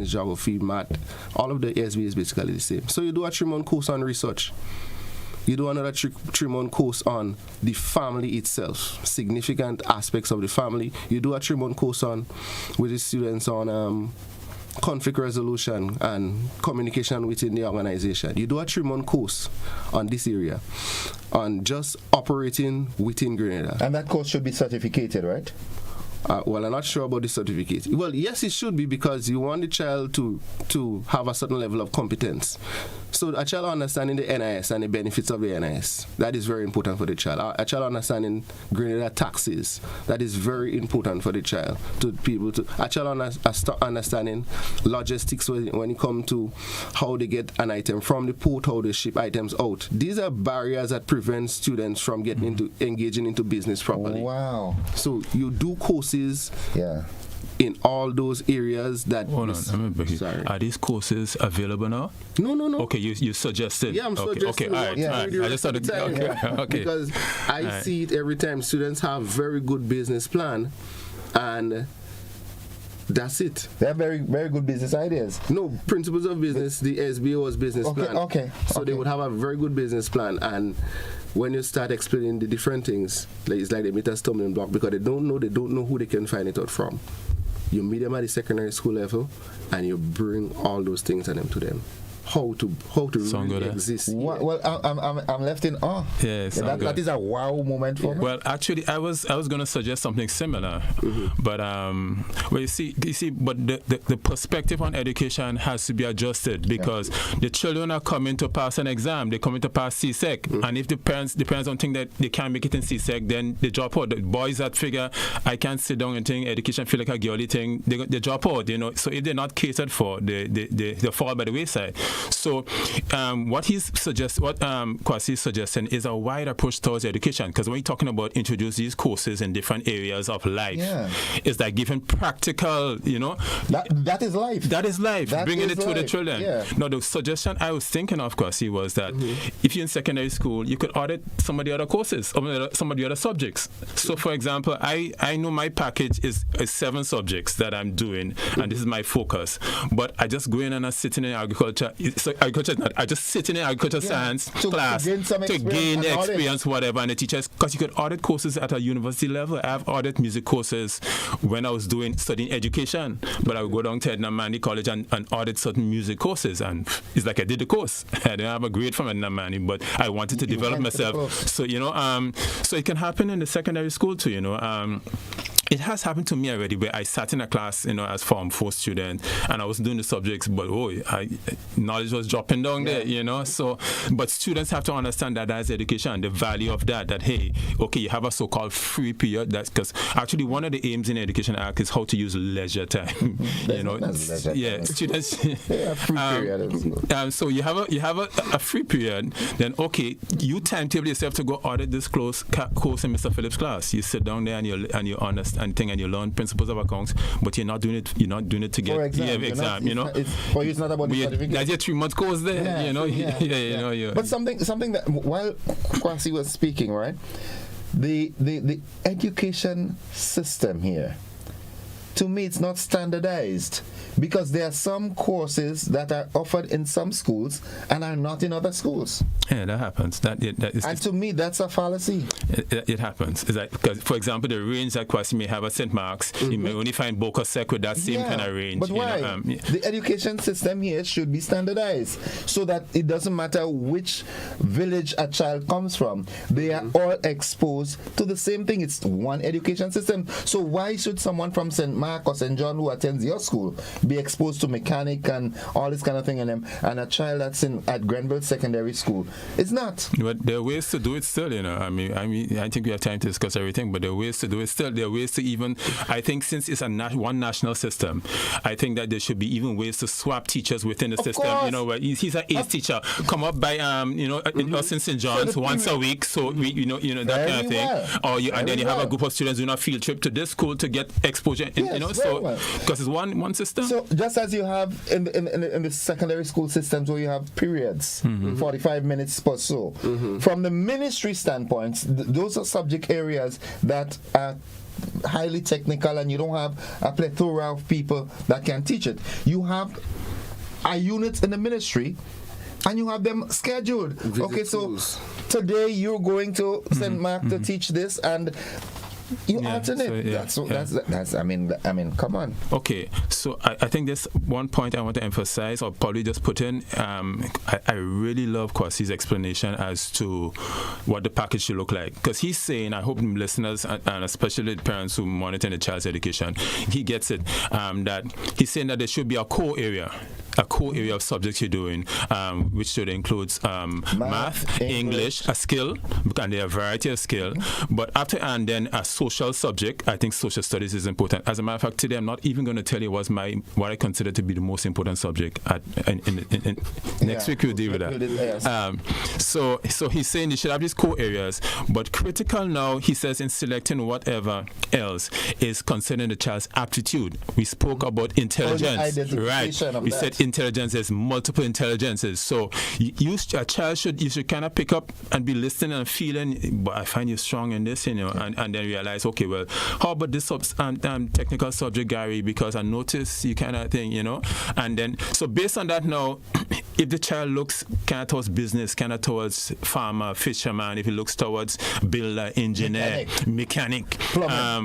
business, geography, math. All of the SB is basically the same. So you do a 3-month course on research. You do another 3-month course on the family itself, significant aspects of the family. You do a 3-month course with the students on conflict resolution and communication within the organization. You do a 3-month course on this area, on just operating within Grenada. And that course should be certificated, right? Well, I'm not sure about the certificate. Well, yes, it should be, because you want the child to have a certain level of competence. So a child understanding the NIS and the benefits of the NIS, that is very important for the child. A child understanding Grenada taxes, that is very important for the child. A child understanding logistics when it comes to how they get an item from the port, how they ship items out. These are barriers that prevent students from getting engaging into business properly. Wow. So you do courses. Yeah. In all those areas that... Hold on, sorry. Are these courses available now? No. Okay, you suggested. Yeah, I'm suggesting. Okay, all right. Yeah. I just started. Okay. Because I see it every time. Students have very good business plan, and that's it. They have very, very good business ideas. No, principles of business, the SBO's business plan. Okay. So they would have a very good business plan, and when you start explaining the different things, it's like they meet a stumbling block, because they don't know who they can find it out from. You meet them at the secondary school level, and you bring all those things to them. How to really exist. Well, I'm left in awe. Yes, that is a wow moment for me. Well, actually, I was going to suggest something similar, but well, you see, but the perspective on education has to be adjusted, because the children are coming to pass an exam. They're coming to pass CSEC, and if the parents don't think that they can make it in CSEC, then they drop out. The boys that figure I can't sit down and think education feel like a girly thing, they drop out. So if they're not catered for, they fall by the wayside. So what Kwasi is suggesting is a wide approach towards education, because when you're talking about introduce these courses in different areas of life, it's like giving practical, that is life. That is life. Bringing it to the children. Yeah. Now, the suggestion I was thinking of, Kwasi, was that if you're in secondary school, you could audit some of the other courses, some of the other subjects. So, for example, I know my package is 7 subjects that I'm doing, and this is my focus. But I just go in and I sit in agriculture. So I just sit in an agriculture science class to gain experience, whatever, and the teachers, because you could audit courses at a university level. I've audited music courses when I was studying education, but I would go down to Edna Manley College and audit certain music courses, and it's like I did the course. I didn't have a grade from Edna Manley, but I wanted to develop myself. So so it can happen in the secondary school too. It has happened to me already, where I sat in a class, as Form 4 student, and I was doing the subjects, but knowledge was dropping down there, So, but students have to understand that as education, the value of that hey, okay, you have a so-called free period. That's because actually one of the aims in the Education Act is how to use leisure time. Students. Free period. So you have a free period. Then you timetable yourself to go audit this course in Mr. Phillips' class. You sit down there and you understand and you learn principles of accounts, but you're not doing it to get exam. It's not about the certificate. That's your 3-month course there. But something that while Kwasi was speaking, right? The education system here, to me, it's not standardized, because there are some courses that are offered in some schools and are not in other schools. Yeah, that happens. And to me, that's a fallacy. It happens. It's like, because, for example, the range that Kwasi may have at St. Mark's, you may only find Boca Sec with that same kind of range. But why? The education system here should be standardized, so that it doesn't matter which village a child comes from. They are all exposed to the same thing. It's one education system. So why should someone from St. Mark or St. John who attends your school be exposed to mechanic and all this kind of thing, and a child that's at Grenville Secondary School? It's not. But there are ways to do it still, I think we have time to discuss everything, but there are ways to do it still. There are ways to even, I think, since it's one national system, I think that there should be even ways to swap teachers within the system. Where he's an ACE teacher, come up by us in St. John's once a week, so we that kind of thing. Or and then you have a group of students doing a field trip to this school to get exposure in Yes, you know, very so well. because it's one system. So just as you have in the secondary school systems where you have periods, 45 minutes per so. From the ministry standpoint, those are subject areas that are highly technical, and you don't have a plethora of people that can teach it. You have a unit in the ministry, and you have them scheduled. Okay, so today you're going to St. Mark to teach this, and you alternate. So, that's. I mean, come on. Okay, so I think there's one point I want to emphasize, or probably just put in. I really love Kwasi's explanation as to what the package should look like, because he's saying, I hope listeners and especially the parents who monitor the child's education, he gets it. That he's saying that there should be a core area of subjects you're doing, which should include math, English, a skill, and there are a variety of skill. But after and then a social subject, I think social studies is important. As a matter of fact, today I'm not even going to tell you what I consider to be the most important subject. Next week we'll deal with that. So he's saying you should have these core areas, but critical now, he says, in selecting whatever else is concerning the child's aptitude. We spoke about intelligence, right? We said intelligence, there's multiple intelligences. So you should kind of pick up and be listening and feeling, but I find you strong in this, and then realize, okay, well, how about this technical subject, Gary, because I noticed you kind of thing, and then, so based on that now, if the child looks kind of towards business, kind of towards farmer, fisherman, if he looks towards builder, engineer, mechanic,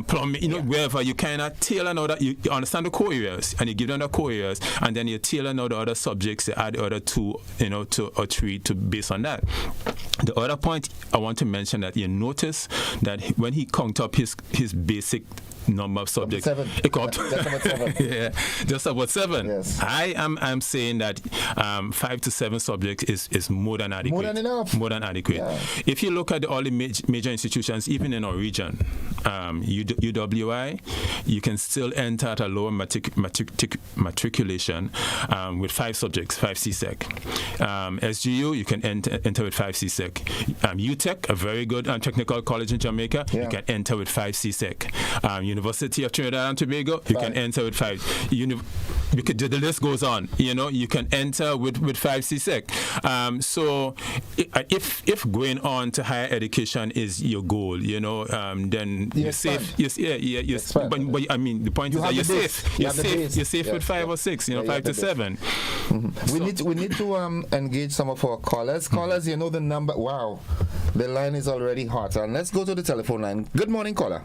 plumbing, wherever, you kind of tailor now that you understand the core areas, and you give them the core areas, and then you tailor now the other subjects, you add the other two, 2 or 3 to based on that. The other point I want to mention that you notice that when he count up his basic number of subjects, just about 7. Yes. I'm saying that 5 to 7 subjects is more than adequate. More than enough. More than adequate. Yeah. If you look at all the major institutions, even in our region, UWI, you can still enter at a lower matriculation with 5 subjects, 5 CSEC. SGU, you can enter with 5 CSEC. UTEC, a very good technical college in Jamaica, you can enter with 5 CSEC. University of Trinidad and Tobago, you can enter with 5. The list goes on. You can enter with 5 CSEC. So if going on to higher education is your goal, then you're safe. Yes. But I mean, the point is that you're safe. You're safe with 5 or 6. 5 to 7. We need to engage some of our callers. Callers, the number. Wow, the line is already hot. And let's go to the telephone line. Good morning, caller.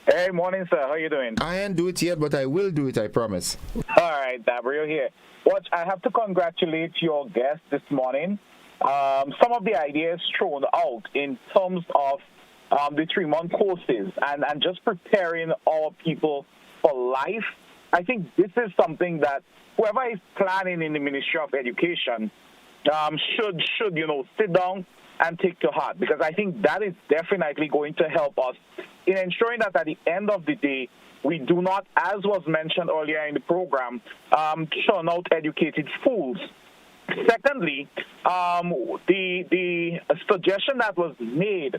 Hey, morning, sir. How you doing? I ain't do it yet, but I will do it, I promise. All right, Dabrio here. Watch, I have to congratulate your guest this morning. Some of the ideas thrown out in terms of the 3-month courses and just preparing our people for life. I think this is something that whoever is planning in the Ministry of Education should sit down and take to heart, because I think that is definitely going to help us in ensuring that at the end of the day, we do not, as was mentioned earlier in the program, churn out educated fools. Secondly, the suggestion that was made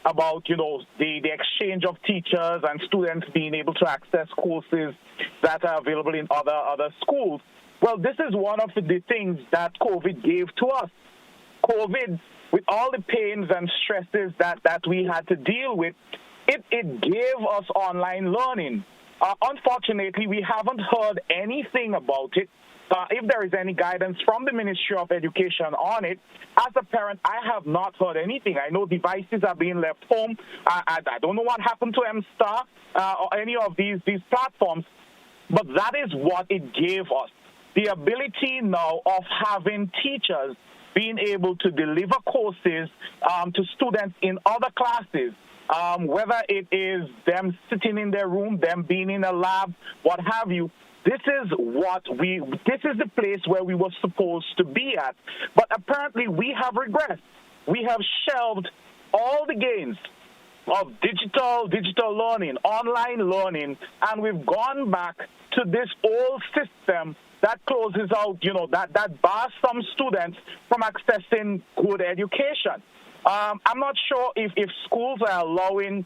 about, the exchange of teachers and students being able to access courses that are available in other schools. Well, this is one of the things that COVID gave to us. COVID, with all the pains and stresses that we had to deal with, it gave us online learning. Unfortunately, we haven't heard anything about it. If there is any guidance from the Ministry of Education on it, as a parent, I have not heard anything. I know devices are being left home. I don't know what happened to MSTAR or any of these platforms, but that is what it gave us. The ability now of having teachers being able to deliver courses to students in other classes, whether it is them sitting in their room, them being in a lab, what have you. This is the place where we were supposed to be at. But apparently we have regressed. We have shelved all the gains of digital learning, online learning, and we've gone back to this old system that closes out, that bars some students from accessing good education. I'm not sure if schools are allowing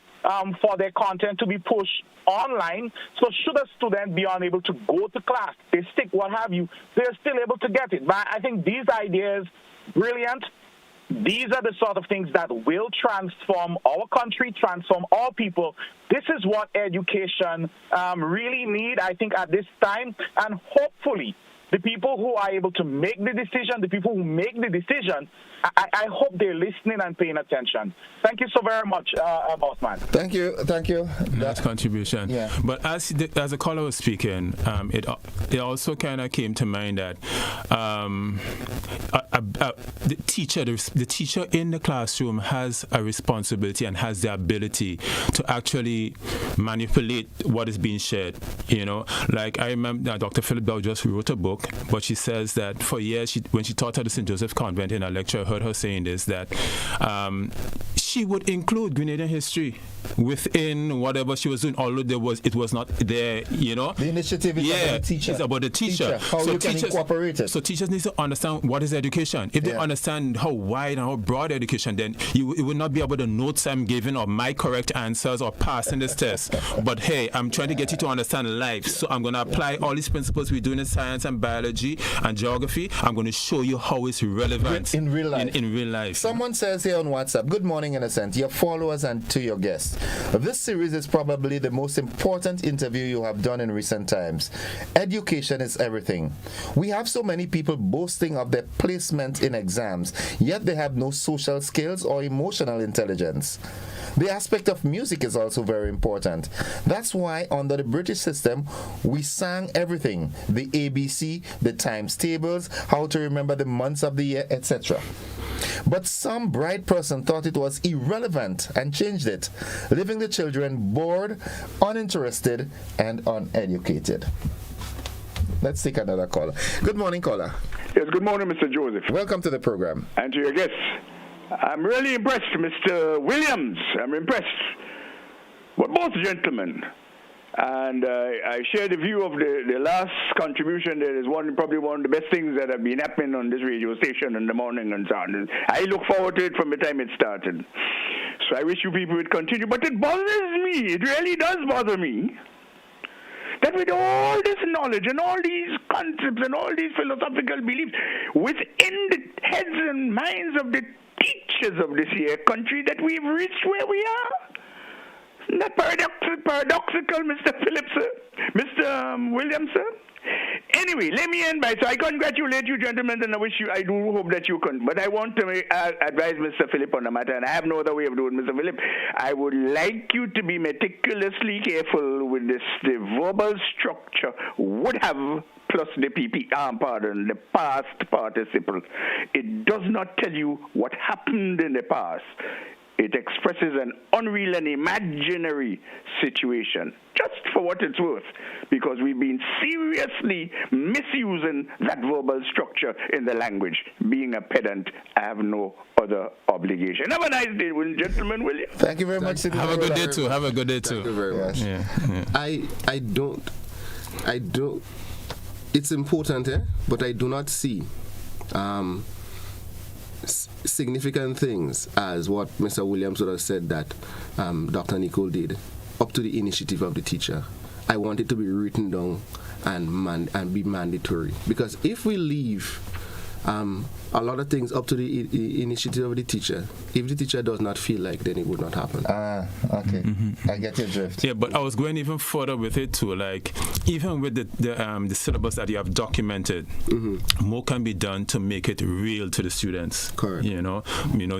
for their content to be pushed online. So should a student be unable to go to class, they sick, what have you, they're still able to get it. But I think these ideas, brilliant. These are the sort of things that will transform our country, transform our people. This is what education really need, I think, at this time. And hopefully, the people who are able to make the decision, the people who make the decision, I hope they're listening and paying attention. Thank you so very much, Bossman. Thank you. Nice contribution. Yeah. But as the caller was speaking, it also kind of came to mind that the teacher in the classroom has a responsibility and has the ability to actually manipulate what is being shared. You know, like I remember Dr. Philip Dow just wrote a book, but she says that for years, when she taught at the St. Joseph Convent in a lecture, I heard her saying this, that she would include Grenadian history within whatever she was doing, although it was not there, you know. The initiative is about the teacher. It's about the teacher. How you can incorporate it. So teachers need to understand what is education. If they understand how wide and how broad education, then it would not be about the notes I'm giving or my correct answers or passing this test. But hey, I'm trying to get you to understand life. So I'm going to apply all these principles we do in science and biology and geography. I'm going to show you how it's relevant in real life. In real life. Someone says here on WhatsApp, good morning, Innocent, your followers and to your guests. This series is probably the most important interview you have done in recent times. Education is everything. We have so many people boasting of their placement in exams, yet they have no social skills or emotional intelligence. The aspect of music is also very important. That's why under the British system, we sang everything. The ABC, the times tables, how to remember the months of the year, etc. But some bright person thought it was irrelevant and changed it, leaving the children bored, uninterested, and uneducated. Let's take another caller. Good morning, caller. Yes, good morning, Mr. Joseph. Welcome to the program. And to your guests. I'm really impressed, Mr. Williams. I'm impressed. But both gentlemen. And I share the view of the last contribution. That is probably one of the best things that have been happening on this radio station in the morning and so on. I look forward to it from the time it started. So I wish you people would continue. But it bothers me. It really does bother me that with all this knowledge and all these concepts and all these philosophical beliefs within the heads and minds of the teachers of this here country, that we've reached where we are. Isn't that paradoxical, Mr. Phillips, sir? Mr. Williams, sir? Anyway, let me end by, so I congratulate you, gentlemen, and I do hope that you can. But I want to advise Mr. Philip on the matter, and I have no other way of doing it, Mr. Philip. I would like you to be meticulously careful with this. The verbal structure would have plus the the past participle. It does not tell you what happened in the past. It expresses an unreal and imaginary situation, just for what it's worth, because we've been seriously misusing that verbal structure in the language. Being a pedant, I have no other obligation. Have a nice day, gentlemen, will you? Thank you very much. Have a good day too. Have a good day too. Thank you very much. Yeah. I don't. It's important, but I do not see significant things as what Mr. Williams would have said that Dr. Nicole did, up to the initiative of the teacher. I want it to be written down and be mandatory, because if we leave a lot of things up to the initiative of the teacher, if the teacher does not feel like, then it would not happen. Okay. I get your drift. Yeah, but I was going even further with it too. Like, even with the syllabus that you have documented, more can be done to make it real to the students. Correct. You know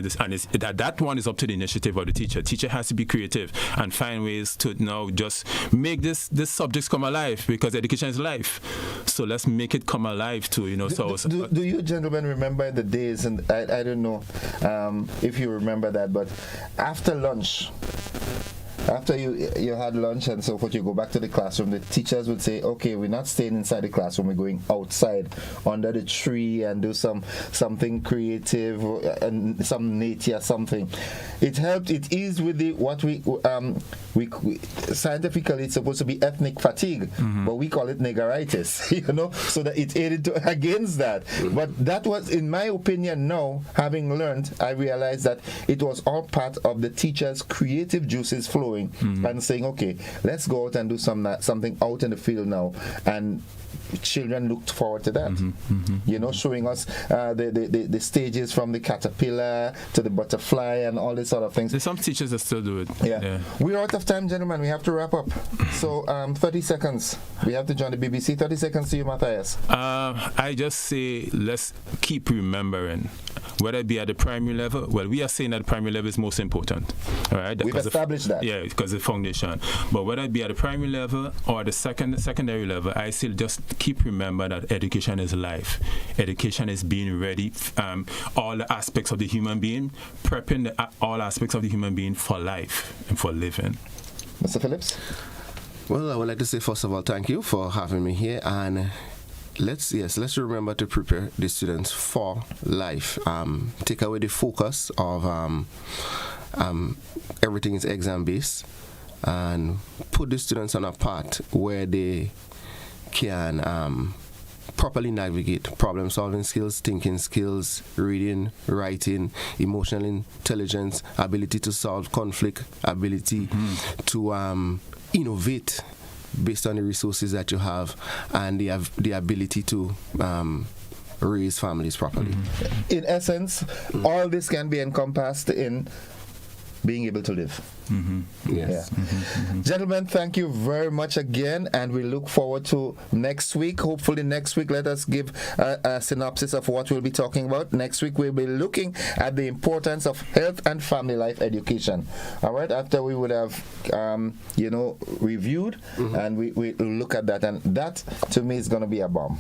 this, and that one is up to the initiative of the teacher. Teacher has to be creative and find ways to now just make this subjects come alive, because education is life. So let's make it come alive too. Do you gentlemen remember the days, and I don't know if you remember that, but after lunch, after you had lunch and so forth, you go back to the classroom, the teachers would say, okay, we're not staying inside the classroom, we're going outside under the tree and do something creative and some nature, something. It helped, it eased with the what we scientifically it's supposed to be ethnic fatigue, but we call it niggeritis, so that it aided against that. But that was, in my opinion, now, having learned, I realized that it was all part of the teacher's creative juices flowing and saying, okay, let's go out and do something out in the field now. And children looked forward to that, showing us the stages from the caterpillar to the butterfly and all these sort of things. There's some teachers that still do it. Yeah. We're out of time, gentlemen. We have to wrap up. So 30 seconds. We have to join the BBC. 30 seconds to you, Matthias. I just say let's keep remembering, whether it be at the primary level. Well, we are saying that the primary level is most important. All right, we've established that. Yeah, because the foundation. But whether it be at the primary level or the secondary level, I still just keep remember that education is life. Education is being ready, all the aspects of the human being, prepping all aspects of the human being for life and for living. Mr. Phillips? Well, I would like to say, first of all, thank you for having me here, and let's remember to prepare the students for life. Take away the focus of everything is exam based, and put the students on a path where they can properly navigate problem solving skills, thinking skills, reading, writing, emotional intelligence, ability to solve conflict, ability to innovate based on the resources that you have, and the ability to raise families properly. In essence, all this can be encompassed in being able to live. Yes. Yeah. Gentlemen, thank you very much again, and we look forward to next week. Hopefully next week, let us give a synopsis of what we'll be talking about. Next week we'll be looking at the importance of health and family life education. All right, after we would have reviewed and we look at that, and that to me is going to be a bomb.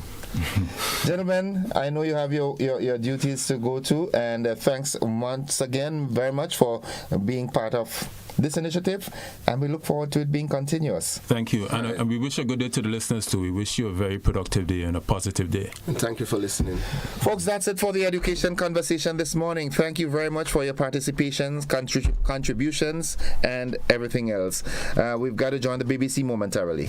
Gentlemen, I know you have your duties to go to, and thanks once again very much for being part of this initiative, and we look forward to it being continuous. Thank you, and we wish a good day to the listeners too. We wish you a very productive day and a positive day. And thank you for listening. Folks, that's it for the education conversation this morning. Thank you very much for your participations, contributions, and everything else. We've got to join the BBC momentarily.